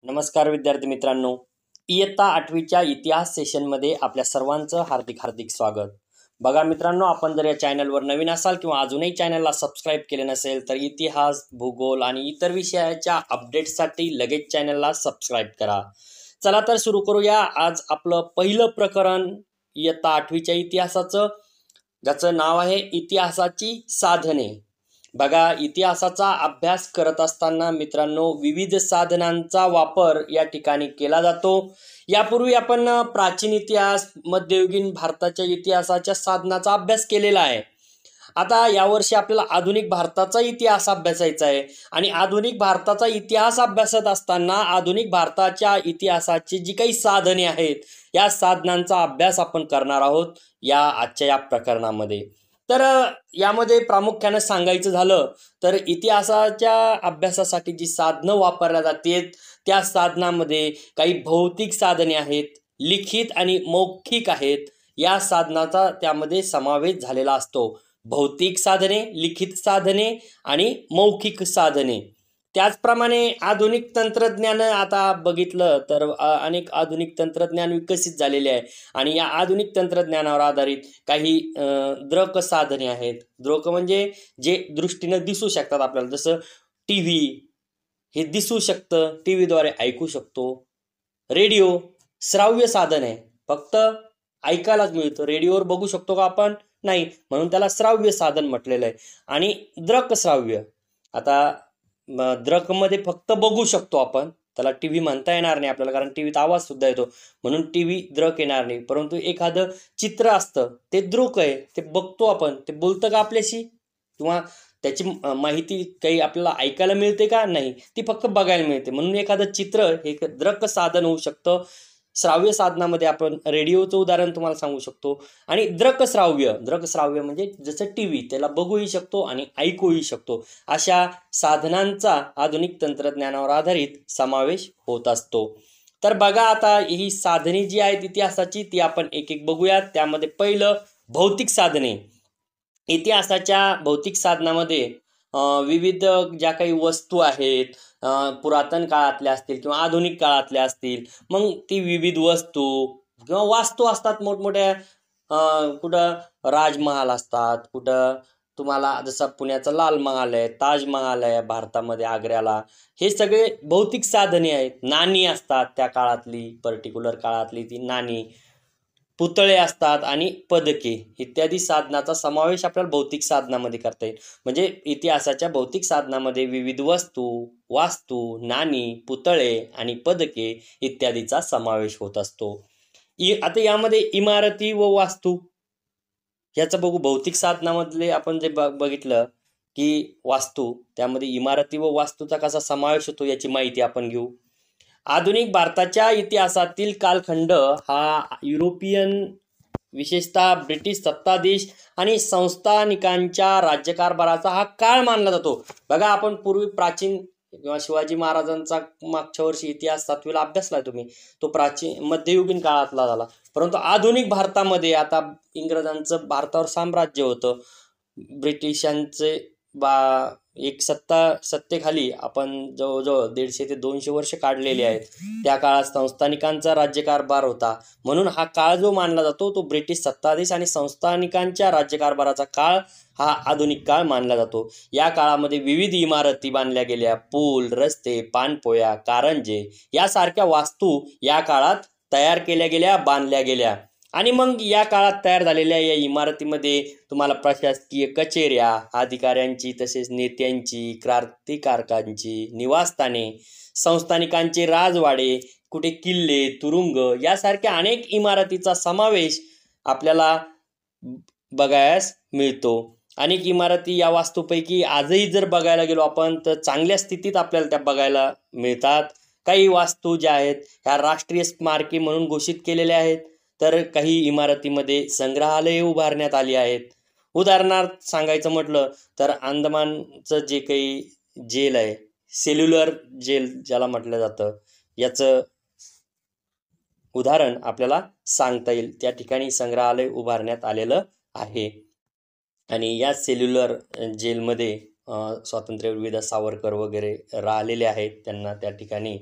नमस्कार विद्यार्थी मित्रांनो, इयत्ता 8वीच्या इतिहास सेशनमध्ये आपल्या सर्वांचं हार्दिक स्वागत. बघा मित्रांनो, आपण जर या चॅनलवर नवीन असाल किंवा अजूनही चॅनलला सबस्क्राईब केले नसेल तर इतिहास, भूगोल आणि इतर विषयाच्या अपडेट्ससाठी लगेच चॅनलला सबस्क्राईब करा. चला तर सुरू करूया. आज आपलं पहिलं प्रकरण इयत्ता 8वीच्या इतिहासाचं, ज्याचं नाव आहे इतिहासाची साधने. बघा, इतिहासाचा अभ्यास करत असताना मित्रांनो विविध साधनांचा वापर या ठिकाणी केला जातो. यापूर्वी आपण प्राचीन इतिहास, मध्ययुगीन भारताच्या इतिहासाच्या साधनाचा अभ्यास केलेला आहे. आता यावर्षी आपल्याला आधुनिक भारताचा इतिहास अभ्यासायचा आहे आणि आधुनिक भारताचा इतिहास अभ्यासत असताना आधुनिक भारताच्या इतिहासाची जी काही साधने आहेत या साधनांचा अभ्यास आपण करणार आहोत या आजच्या या प्रकरणामध्ये. तर यामध्ये प्रामुख्याने सांगायचं झालं तर इतिहासाच्या अभ्यासासाठी जी साधनं वापरल्या जातात त्या साधनांमध्ये काही भौतिक साधने आहेत, लिखित आणि मौखिक आहेत. या साधनाचा त्यामध्ये समावेश झालेला असतो. भौतिक साधने, लिखित साधने आणि मौखिक साधने. त्याचप्रमाणे आधुनिक तंत्रज्ञान आता बघितलं तर अनेक आधुनिक तंत्रज्ञान विकसित झालेले आहे आणि या आधुनिक तंत्रज्ञानावर आधारित काही दृक साधने आहेत. दृक म्हणजे जे दृष्टीनं दिसू शकतात आपल्याला, जसं टी व्ही हे दिसू शकतं, टी व्हीद्वारे ऐकू शकतो. रेडिओ श्राव्य साधन आहे, फक्त ऐकायलाच मिळतं. रेडिओवर बघू शकतो का आपण? नाही, म्हणून त्याला श्राव्य साधन म्हटलेलं आहे. आणि दृक श्राव्य, आता दृकमध्ये फक्त बघू शकतो आपण, त्याला टी व्ही म्हणता येणार नाही आपल्याला, कारण टी व्हीत आवाज सुद्धा येतो म्हणून टी व्ही दृक येणार नाही. परंतु एखादं चित्र असतं ते दृक आहे, ते बघतो आपण, ते बोलतं का आपल्याशी किंवा त्याची माहिती काही आपल्याला ऐकायला मिळते का? नाही, ती फक्त बघायला मिळते. म्हणून एखादं चित्र हे दृक साधन होऊ शकतं. श्राव्य साधनामध्ये आपण रेडिओचं उदाहरण तुम्हाला सांगू शकतो. आणि दृकश्राव्य म्हणजे जसं टी व्ही, त्याला बघूही शकतो आणि ऐकूही शकतो. अशा साधनांचा आधुनिक तंत्रज्ञानावर आधारित समावेश होत असतो. तर बघा, आता ही साधने जी आहेत इतिहासाची ती आपण एक एक बघूयात. त्यामध्ये पहिलं भौतिक साधने. इतिहासाच्या भौतिक साधनामध्ये विविध ज्या काही वस्तू आहेत, पुरातन काळातल्या असतील किंवा आधुनिक काळातल्या असतील, मग ती विविध वस्तू किंवा वास्तू असतात मोठमोठ्या. कुठं राजमहाल असतात, कुठं तुम्हाला जसं पुण्याचा लाल महाल आहे, ताजमहाल आहे भारतामध्ये आग्र्याला, हे सगळे भौतिक साधने आहेत. नाणी असतात त्या काळातली, पर्टिक्युलर काळातली ती नाणी, पुतळे असतात आणि पदके इत्यादी साधनाचा समावेश आपल्याला भौतिक साधनामध्ये करता येईल. म्हणजे इतिहासाच्या भौतिक साधनामध्ये विविध वस्तू, वास्तू, नाणी, पुतळे आणि पदके इत्यादीचा समावेश होत असतो. आता यामध्ये इमारती व वास्तू याचं बघू. भौतिक साधनामधले आपण जे बघितलं की वास्तू, त्यामध्ये इमारती व वास्तूचा कसा समावेश होतो याची माहिती आपण घेऊ. आधुनिक भारताच्या इतिहासातील कालखंड हा युरोपियन, विशेषतः ब्रिटिश सत्ताधीश आणि संस्थानिकांच्या राज्यकारभाराचा हा काळ मानला जातो. बघा, आपण पूर्वी प्राचीन किंवा शिवाजी महाराजांचा मागच्या वर्षी इतिहास 7वीला अभ्यासलाय तुम्ही, तो प्राचीन मध्ययुगीन काळातला झाला. परंतु आधुनिक भारतामध्ये आता इंग्रजांचं भारतावर साम्राज्य होतं. ब्रिटिशांचे एक सत्तेखाली आपण जवळजवळ 150 ते 200 वर्ष काढलेली आहेत. त्या काळात संस्थानिकांचा राज्यकारभार होता, म्हणून हा काळ जो मानला जातो तो ब्रिटिश सत्ताधीश आणि संस्थानिकांच्या राज्यकारभाराचा काळ हा आधुनिक काळ मानला जातो. या काळामध्ये विविध इमारती बांधल्या गेल्या. पूल, रस्ते, पाणपोया, कारंजे यासारख्या वास्तू या काळात तयार केल्या गेल्या, बांधल्या गेल्या. आणि मग या काळात तयार झालेल्या या इमारतीमध्ये तुम्हाला प्रशासकीय कचेऱ्या, अधिकाऱ्यांची तसेच नेत्यांची, क्रांतिकारकांची निवासस्थाने, संस्थानिकांचे राजवाडे, कुठे किल्ले, तुरुंग यासारख्या अनेक इमारतीचा समावेश आपल्याला बघायला मिळतो. अनेक इमारती या वास्तूपैकी आजही जर बघायला गेलो आपण तर चांगल्या स्थितीत आपल्याला त्या बघायला मिळतात. काही वास्तू ज्या आहेत ह्या राष्ट्रीय स्मारके म्हणून घोषित केलेल्या आहेत, तर काही इमारतीमध्ये संग्रहालये उभारण्यात आली आहेत. उदाहरणार्थ सांगायचं म्हटलं तर अंदमानचं जे काही जेल आहे, सेल्युलर जेल ज्याला म्हटलं जातं, याचं उदाहरण आपल्याला सांगता येईल. त्या ठिकाणी संग्रहालय उभारण्यात आलेलं आहे. आणि या सेल्युलर जेलमध्ये स्वातंत्र्यवीर सावरकर वगैरे राहिलेले आहेत. त्यांना त्या ठिकाणी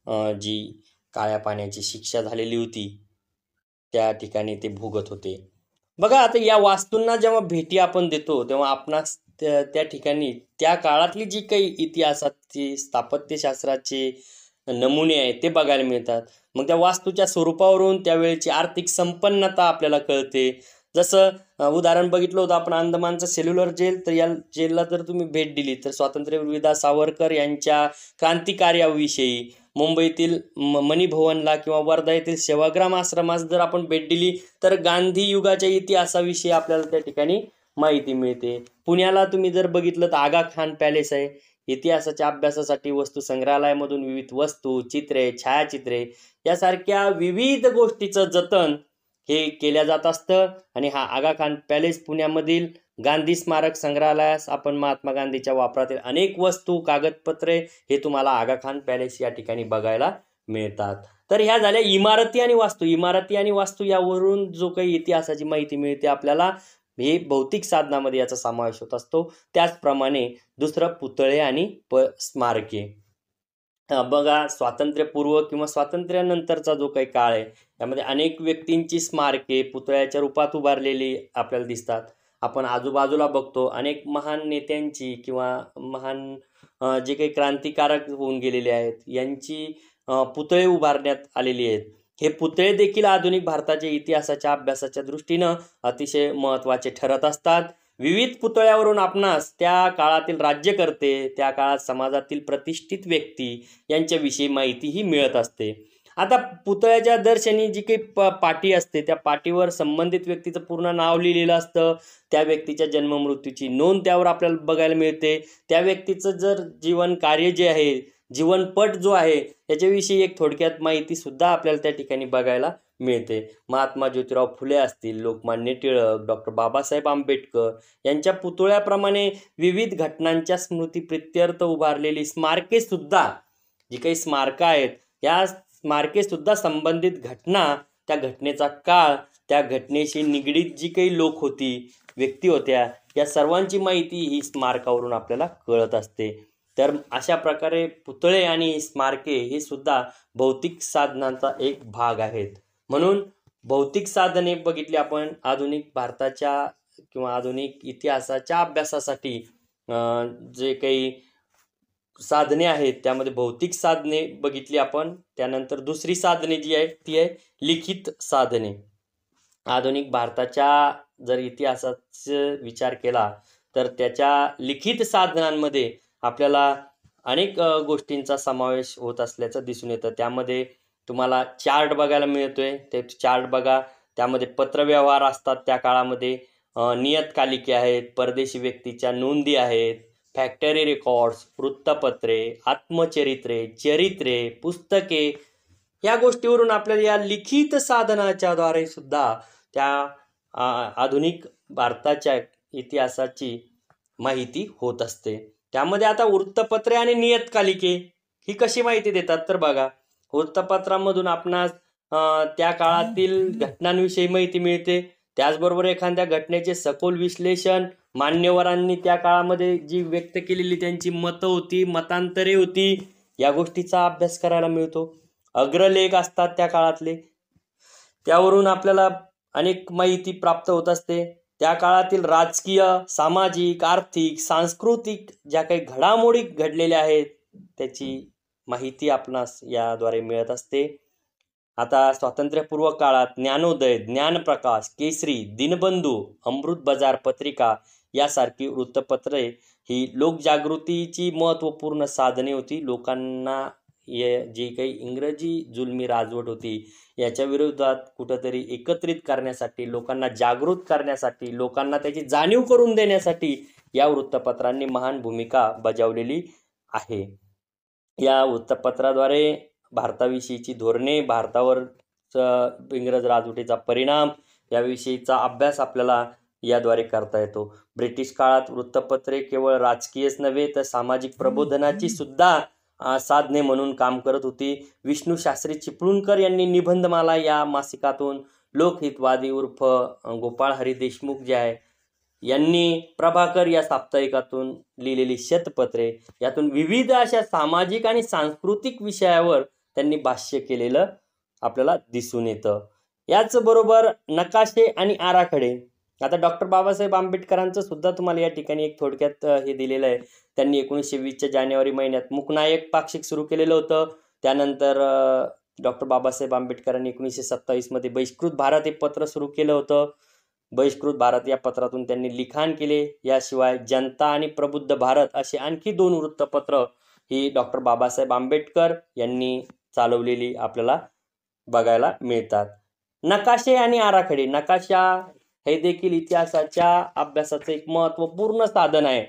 जी काळ्या पाण्याची शिक्षा झालेली होती त्या ठिकाणी ते भोगत होते. बघा आता या वास्तूंना जेव्हा भेटी आपण देतो तेव्हा आपणास त्या ठिकाणी त्या काळातली जी काही इतिहासाची स्थापत्यशास्त्राचे नमुने आहेत ते बघायला मिळतात. मग त्या वास्तूच्या स्वरूपावरून त्यावेळेची आर्थिक संपन्नता आपल्याला कळते. जसं उदाहरण बघितलं होतं आपण अंदमानचं सेल्युलर जेल, तर या जेलला जर तुम्ही भेट दिली तर स्वातंत्र्यवीर विदा सावरकर यांच्या क्रांतिकार्याविषयी, मुंबईतील मणिभवनला किंवा वर्धा येथील सेवाग्राम आश्रमास जर आपण भेट दिली तर गांधी युगाच्या इतिहासाविषयी आपल्याला त्या ठिकाणी माहिती मिळते. पुण्याला तुम्ही जर बघितलं तर आगा खान पॅलेस आहे. इतिहासाच्या अभ्यासासाठी वस्तू संग्रहालयामधून विविध वस्तू, चित्रे, छायाचित्रे यासारख्या विविध गोष्टीचं जतन हे केल्या जात असतं. आणि हा आगा खान पॅलेस पुण्यामधील गांधी स्मारक संग्रहालयास आपण महात्मा गांधीच्या वापरातील अनेक वस्तू, कागदपत्रे हे तुम्हाला आगा खान पॅलेस या ठिकाणी बघायला मिळतात. तर ह्या झाल्या इमारती आणि वास्तू. इमारती आणि वास्तू यावरून जो काही इतिहासाची माहिती मिळते आपल्याला, हे भौतिक साधनामध्ये याचा समावेश होत असतो. त्याचप्रमाणे दुसरं पुतळे आणि स्मारके. बघा स्वातंत्र्यपूर्व किंवा स्वातंत्र्यानंतरचा जो काही काळ आहे यामध्ये अनेक व्यक्तींची स्मारके पुतळ्याच्या रूपात उभारलेली आपल्याला दिसतात. आपण आजूबाजूला बघतो अनेक महान नेत्यांची किंवा महान जे काही क्रांतिकारक होऊन गेलेले आहेत यांची पुतळे उभारण्यात आलेली आहेत. हे पुतळे देखील आधुनिक भारताच्या इतिहासाच्या अभ्यासाच्या दृष्टीनं अतिशय महत्त्वाचे ठरत असतात. विविध पुतळ्यावरून आपणास त्या काळातील राज्यकर्ते, त्या काळात समाजातील प्रतिष्ठित व्यक्ती यांच्याविषयी माहितीही मिळत असते. आता पुतळ्याच्या दर्शनी जी काही पाटी असते त्या पाटीवर संबंधित व्यक्तीचं पूर्ण नाव लिहिलेलं असतं. त्या व्यक्तीच्या जन्ममृत्यूची नोंद त्यावर आपल्याला बघायला मिळते. त्या व्यक्तीचं जर जीवन कार्य जे आहे, जीवनपट जो आहे याच्याविषयी एक थोडक्यात माहिती सुद्धा आपल्याला त्या ठिकाणी बघायला मिळते. महात्मा ज्योतिराव फुले असतील, लोकमान्य टिळक, डॉक्टर बाबासाहेब आंबेडकर यांच्या पुतळ्याप्रमाणे विविध घटनांच्या स्मृतिप्रित्यर्थ उभारलेली स्मारके सुद्धा, जी काही स्मारकं आहेत या स्मारके सुद्धा संबंधित घटना, त्या घटनेचा काळ, त्या घटनेशी निगडीत जी काही लोक होती, व्यक्ती होत्या, या सर्वांची माहिती ही स्मारकावरून आपल्याला कळत असते. तर अशा प्रकारे पुतळे आणि स्मारके हे सुद्धा भौतिक साधनांचा एक भाग आहेत. म्हणून भौतिक साधने बघितली आपण आधुनिक भारताच्या किंवा आधुनिक इतिहासाच्या अभ्यासासाठी जे काही साधने आहेत त्यामध्ये भौतिक साधने बघितली आपण. त्यानंतर दुसरी साधने जी आहेत ती आहे लिखित साधने. आधुनिक भारताच्या जर इतिहासाचा विचार केला तर त्याच्या लिखित साधनांमध्ये आपल्याला अनेक गोष्टींचा समावेश होत असल्याचं दिसून येतं. त्यामध्ये तुम्हाला चार्ट बघायला मिळतोय. ते चार्ट बघा, त्यामध्ये पत्रव्यवहार असतात त्या काळामध्ये, नियतकालिके आहेत, परदेशी व्यक्तीच्या नोंदी आहेत, फॅक्टरी रेकॉर्ड्स, वृत्तपत्रे, आत्मचरित्रे, चरित्रे, पुस्तके, या गोष्टीवरून आपल्याला या लिखित साधनाच्या द्वारे सुद्धा त्या आधुनिक भारताच्या इतिहासाची माहिती होत असते. त्यामध्ये आता वृत्तपत्रे आणि नियतकालिके ही कशी माहिती देतात तर बघा, वृत्तपत्रांमधून आपणास त्या काळातील घटनांविषयी माहिती मिळते. त्याचबरोबर एखाद्या घटनेचे सखोल विश्लेषण, मान्यवरांनी त्या काळामध्ये जी व्यक्त केलेली त्यांची मतं होती, मतांतरे होती, या गोष्टीचा अभ्यास करायला मिळतो. अग्रलेख असतात त्या काळातले, त्यावरून आपल्याला अनेक माहिती प्राप्त होत असते. त्या काळातील राजकीय, सामाजिक, आर्थिक, सांस्कृतिक ज्या काही घडामोडी घडलेल्या आहेत त्याची माहिती आपणास याद्वारे मिळत असते. आता स्वातंत्र्यपूर्व काळात ज्ञानोदय, ज्ञानप्रकाश, केसरी, दिनबंधू, अमृत बाजार पत्रिका यासारखी वृत्तपत्रे ही लोकजागृतीची महत्त्वपूर्ण साधने होती. लोकांना जी काही इंग्रजी जुलमी राजवट होती याच्या विरोधात कुठंतरी एकत्रित करण्यासाठी, लोकांना जागृत करण्यासाठी, लोकांना त्याची जाणीव करून देण्यासाठी या वृत्तपत्रांनी महान भूमिका बजावलेली आहे. या वृत्तपत्राद्वारे भारताविषयीची धोरणे, भारतावर इंग्रज राजवटीचा परिणाम याविषयीचा अभ्यास आपल्याला याद्वारे करता येतो. ब्रिटिश काळात वृत्तपत्रे केवळ राजकीयच नव्हे तर सामाजिक प्रबोधनाची सुद्धा साधने म्हणून काम करत होती. विष्णू शास्त्री चिपळूणकर यांनी निबंधमाला या मासिकातून लोकहितवादी उर्फ गोपाळ हरी देशमुख जे आहे यांनी प्रभाकर या साप्ताहिकातून लिहिलेली शतपत्रे, यातून विविध अशा सामाजिक आणि सांस्कृतिक विषयावर त्यांनी भाष्य केलेलं आपल्याला दिसून येतं. याचबरोबर नकाशे आणि आराखडे. आता डॉक्टर बाबासाहेब आंबेडकरांचं सुद्धा तुम्हाला या ठिकाणी एक थोडक्यात हे दिलेलं आहे. त्यांनी 1920च्या जानेवारी महिन्यात मूकनायक पाक्षिक सुरू केलेलं होतं. त्यानंतर डॉक्टर बाबासाहेब आंबेडकरांनी 1927 मध्ये बहिष्कृत भारत हे पत्र सुरू केलं होतं. बहिष्कृत भारत या पत्रातून त्यांनी लिखाण केले. याशिवाय जनता आणि प्रबुद्ध भारत असे आणखी 2 वृत्तपत्र ही डॉक्टर बाबासाहेब आंबेडकर यांनी चालवलेली आपल्याला बघायला मिळतात. नकाशे आणि आराखडे. नकाशा हे देखील इतिहासाच्या अभ्यासाचं एक महत्त्वपूर्ण साधन आहे.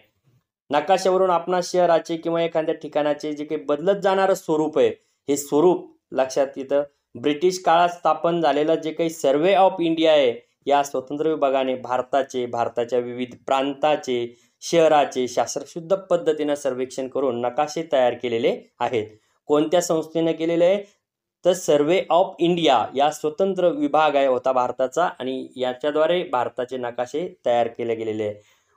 नकाशावरून आपणा शहराचे किंवा एखाद्या ठिकाणाचे जे काही बदलत जाणारं स्वरूप आहे, हे स्वरूप लक्षात येतं. ब्रिटिश काळात स्थापन झालेलं जे काही सर्वे ऑफ इंडिया आहे, या स्वतंत्र विभागाने भारताच्या विविध प्रांताचे, शहराचे शास्त्रशुद्ध पद्धतीनं सर्वेक्षण करून नकाशे तयार केलेले आहेत. कोणत्या संस्थेने केलेले आहे? तर सर्वे ऑफ इंडिया या स्वतंत्र विभाग आहे होता भारताचा आणि याच्याद्वारे भारताचे नकाशे तयार केले गेलेले आहे.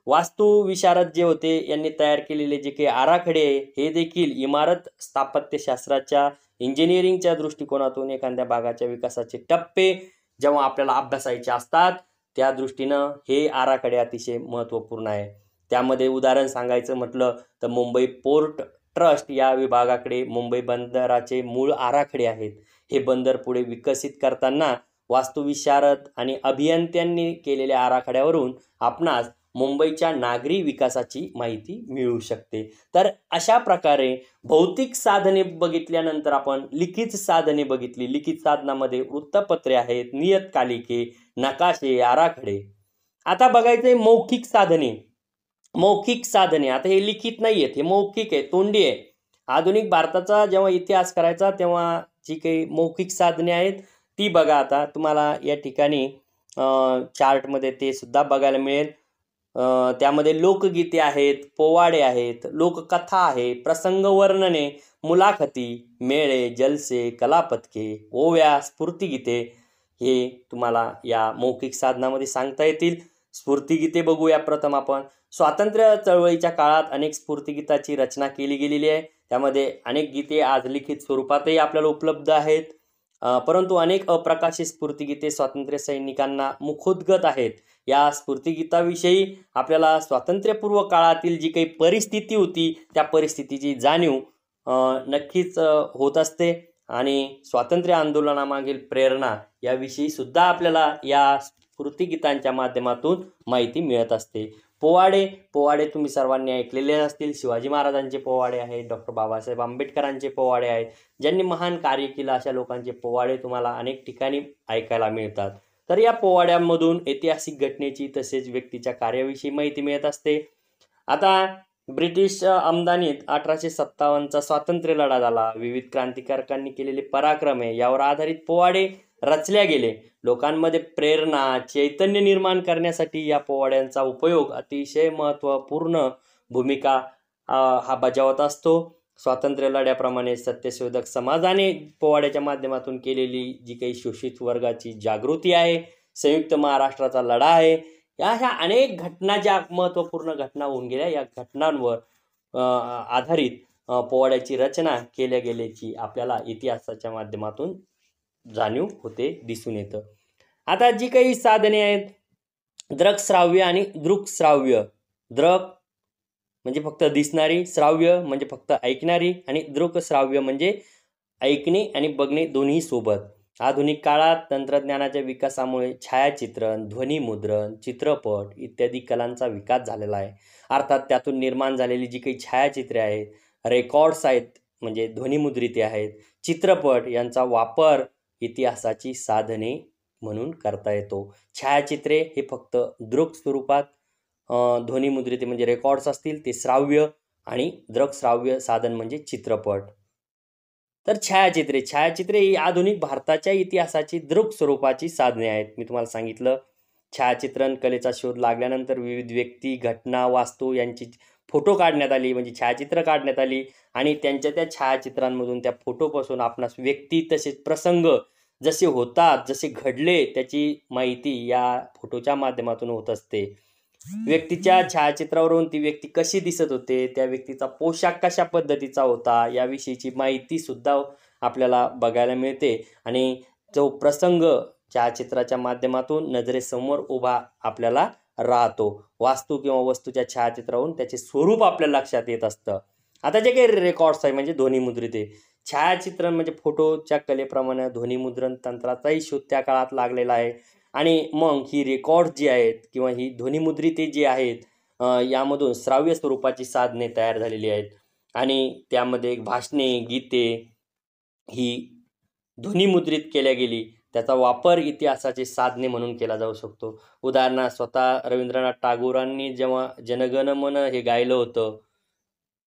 वास्तुविशारद जे होते यांनी तयार केलेले जे काही आराखडे हे देखील इमारत स्थापत्यशास्त्राच्या इंजिनिअरिंगच्या दृष्टिकोनातून एखाद्या भागाच्या विकासाचे टप्पे जेव्हा आपल्याला अभ्यासायचे असतात त्या दृष्टीनं हे आराखडे अतिशय महत्त्वपूर्ण आहे. त्यामध्ये उदाहरण सांगायचं म्हटलं तर मुंबई पोर्ट ट्रस्ट या विभागाकडे मुंबई बंदराचे मूळ आराखडे आहेत. हे बंदर पुढे विकसित करताना वास्तुविशारद आणि अभियंत्यांनी केलेल्या आराखड्यावरून आपणास मुंबईच्या नागरी विकासाची माहिती मिळू शकते. तर अशा प्रकारे भौतिक साधने बघितल्यानंतर आपण लिखित साधने बघितली. लिखित साधनामध्ये वृत्तपत्रे आहेत, नियतकालिके, नकाशे, आराखडे. आता बघायचंय मौखिक साधने. मौखिक साधने आता हे लिखित नाही आहेत, हे मौखिक आहे, तोंडी आहे. आधुनिक भारताचा जेव्हा इतिहास करायचा तेव्हा जी काही मौखिक साधने आहेत ती बघा. आता तुम्हाला या ठिकाणी चार्टमध्ये ते सुद्धा बघायला मिळेल. त्यामध्ये लोकगीते आहेत, पोवाडे आहेत, लोककथा आहे, प्रसंग वर्णने, मुलाखती, मेळे, जलसे, कलापथके, ओव्या, स्फूर्तिगीते हे तुम्हाला या मौखिक साधनामध्ये सांगता येतील. स्फूर्तिगीते बघूया प्रथम आपण. स्वातंत्र्य चळवळीच्या काळात अनेक स्फूर्तिगीताची रचना केली गेलेली आहे. त्यामध्ये अनेक गीते आज लिखित स्वरूपातही आपल्याला उपलब्ध आहेत. परंतु अनेक अप्रकाशित स्फूर्तिगीते स्वातंत्र्य सैनिकांना मुखोद्गत आहेत. या स्फूर्तिगीताविषयी आपल्याला स्वातंत्र्यपूर्व काळातील जी काही परिस्थिती होती त्या परिस्थितीची जाणीव नक्कीच होत असते आणि स्वातंत्र्य आंदोलनामागील प्रेरणा याविषयी सुद्धा आपल्याला या स्फूर्तिगीतांच्या माध्यमातून माहिती मिळत असते. पोवाडे तुम्ही सर्वांनी ऐकलेले असतील. शिवाजी महाराजांचे पोवाडे आहेत, डॉक्टर बाबासाहेब आंबेडकरांचे पोवाडे आहेत. ज्यांनी महान कार्य केलं अशा लोकांचे पोवाडे तुम्हाला अनेक ठिकाणी ऐकायला मिळतात. तर या पोवाड्यांमधून ऐतिहासिक घटनेची तसेच व्यक्तीच्या कार्याविषयी माहिती मिळत असते. आता ब्रिटिश आमदानीत 1857चा स्वातंत्र्य लढा झाला. विविध क्रांतिकारकांनी केलेले पराक्रम आहे यावर आधारित पोवाडे रचल्या गेले. लोकांमध्ये प्रेरणा, चैतन्य निर्माण करण्यासाठी या पोवाड्यांचा उपयोग अतिशय महत्त्वपूर्ण भूमिका हा बजावत असतो. स्वातंत्र्य लढ्याप्रमाणे सत्यशोधक समाजाने पोवाड्याच्या माध्यमातून केलेली जी काही शोषित वर्गाची जागृती आहे, संयुक्त महाराष्ट्राचा लढा आहे, या ह्या अनेक घटना ज्या महत्त्वपूर्ण घटना होऊन गेल्या या घटनांवर आधारित पोवाड्याची रचना केल्या गेल्याची आपल्याला इतिहासाच्या माध्यमातून जाणीव होते, दिसून येतं. आता जी काही साधने आहेत दृकश्राव्य आणि दृक्श्राव्य. दृक म्हणजे फक्त दिसणारी, श्राव्य म्हणजे फक्त ऐकणारी आणि दृकश्राव्य म्हणजे ऐकणे आणि बघणे दोन्ही सोबत. आधुनिक काळात तंत्रज्ञानाच्या विकासामुळे छायाचित्रण, ध्वनिमुद्रण, चित्रपट इत्यादी कलांचा विकास झालेला आहे. अर्थात त्यातून निर्माण झालेली जी काही छायाचित्रे आहेत, रेकॉर्ड्स आहेत म्हणजे ध्वनिमुद्रिते आहेत, चित्रपट यांचा वापर इतिहासाची साधने म्हणून करता येतो. छायाचित्रे हे फक्त दृक स्वरूपात, ध्वनिमुद्रिते म्हणजे रेकॉर्ड्स असतील ते श्राव्य आणि दृकश्राव्य साधन म्हणजे चित्रपट. तर छायाचित्रे ही आधुनिक भारताच्या इतिहासाची दृक स्वरूपाची साधने आहेत. मी तुम्हाला सांगितलं छायाचित्रण कलेचा शोध लागल्यानंतर विविध व्यक्ती, घटना, वास्तू यांची फोटो काढण्यात आली म्हणजे छायाचित्र काढण्यात आली आणि त्यांच्या त्या छायाचित्रांमधून त्या फोटोपासून आपणास व्यक्ती तसेच प्रसंग जसे होतात, जसे घडले त्याची माहिती या फोटोच्या माध्यमातून होत असते. व्यक्तीच्या छायाचित्रावरून ती व्यक्ती कशी दिसत होते, त्या व्यक्तीचा पोशाख कशा पद्धतीचा होता याविषयीची माहिती सुद्धा आपल्याला बघायला मिळते आणि तो प्रसंग छायाचित्राच्या माध्यमातून नजरेसमोर उभा आपल्याला राहतो. वास्तू किंवा वस्तूच्या छायाचित्रावरून त्याचे स्वरूप आपल्या लक्षात येत असतं. आता जे काही रेकॉर्ड्स आहे म्हणजे ध्वनिमुद्रित आहे, छायाचित्रण म्हणजे फोटोच्या कलेप्रमाणे ध्वनिमुद्रण तंत्राचाही शोध त्या काळात लागलेला आहे. आणि मग ही रेकॉर्ड जी आहेत किंवा ही ध्वनिमुद्रिते जी आहेत, यामधून श्राव्य स्वरूपाची साधने तयार झालेली आहेत आणि त्यामध्ये भाषणे, गीते ही ध्वनिमुद्रित केल्या गेली. त्याचा वापर इतिहासाचे साधने म्हणून केला जाऊ शकतो. उदाहरणार्थ स्वतः रवींद्रनाथ टागोरांनी जेव्हा जनगण मन हे गायलं होतं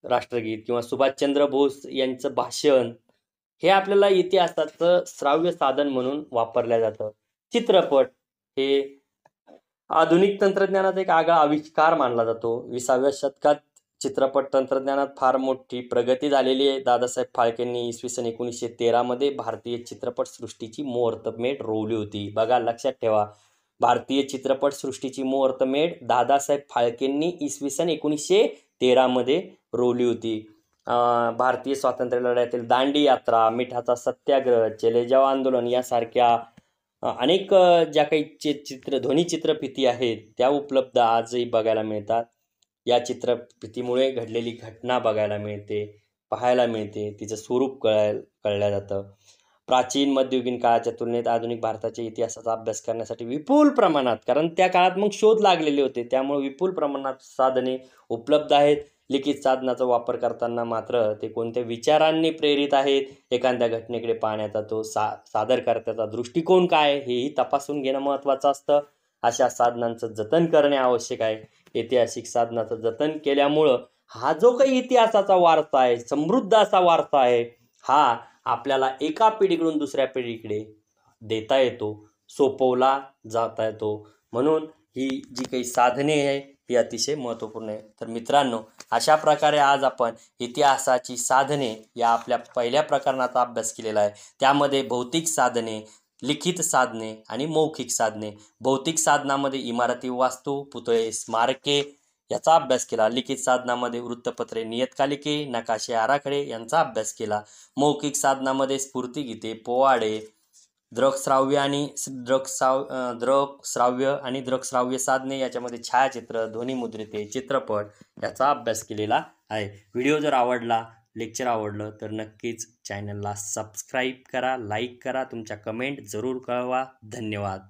राष्ट्रगीत, किंवा सुभाषचंद्र बोस यांचं भाषण, हे आपल्याला इतिहासाचं श्राव्य साधन म्हणून वापरलं जातं. चित्रपट हे आधुनिक तंत्रज्ञानाचा एक आगळा आविष्कार मानला जातो. 20व्या शतकात चित्रपट तंत्रज्ञानात फार मोठी प्रगती झालेली आहे. दादासाहेब फाळकेंनी इसवी सन 1913 मध्ये भारतीय चित्रपटसृष्टीची मुहूर्तमेढ रोवली होती. बघा, लक्षात ठेवा, भारतीय चित्रपटसृष्टीची मुहूर्तमेढ दादासाहेब फाळकेंनी इसवी सन 1913 मध्ये रोवली होती. भारतीय स्वातंत्र्य लढ्यातील दांडी यात्रा, मिठाचा सत्याग्रह, चले जाव आंदोलन यासारख्या अनेक ज्या काही ध्वनिचित्रफिती आहेत त्या उपलब्ध आजही बघायला मिळतात. या चित्रफितीमुळे घडलेली घटना बघायला मिळते, पाहायला मिळते, तिचं स्वरूप कळलं जातं. प्राचीन मध्ययुगीन काळाच्या तुलनेत आधुनिक भारताच्या इतिहासाचा अभ्यास करण्यासाठी विपुल प्रमाणात, कारण त्या काळात मग शोध लागलेले होते, त्यामुळे विपुल प्रमाणात साधने उपलब्ध आहेत. लिखित साधनाचा वापर करताना मात्र ते कोणत्या विचारांनी प्रेरित आहेत, एखाद्या घटनेकडे पाहण्याचा तो सादरकर्त्याचा दृष्टिकोन काय, हेही तपासून घेणं महत्त्वाचं असतं. अशा साधनांचं जतन करणे आवश्यक आहे. ऐतिहासिक साधनाचं जतन केल्यामुळं हा जो काही इतिहासाचा वारसा आहे, समृद्ध असा वारसा आहे, हा आपल्याला एका पिढीकडून दुसऱ्या पिढीकडे देता येतो, सोपवला जाता येतो. म्हणून ही जी काही साधने आहे ही अतिशय महत्त्वपूर्ण आहे. तर मित्रांनो, अशा प्रकारे आज आपण इतिहासाची साधने या आपल्या पहिल्या प्रकरणाचा अभ्यास केलेला आहे. त्यामध्ये भौतिक साधने, लिखित साधने आणि मौखिक साधने. भौतिक साधनामध्ये इमारती, वास्तू, पुतळे, स्मारके याचा अभ्यास केला. लिखित साधनामध्ये वृत्तपत्रे, नियतकालिके, नकाशे, आराखडे यांचा अभ्यास केला. मौखिक साधनामध्ये स्फूर्तिगीते, पोवाडे, दृकश्राव्य आणि दृकश्राव्य साधने, याच्यामध्ये छायाचित्र, ध्वनिमुद्रिते, चित्रपट याचा अभ्यास केलेला आहे. व्हिडिओ जर आवडला, लेक्चर आवडलं तर नक्कीच चॅनलला सबस्क्राईब करा, लाईक करा, तुमच्या कमेंट जरूर कळवा. धन्यवाद.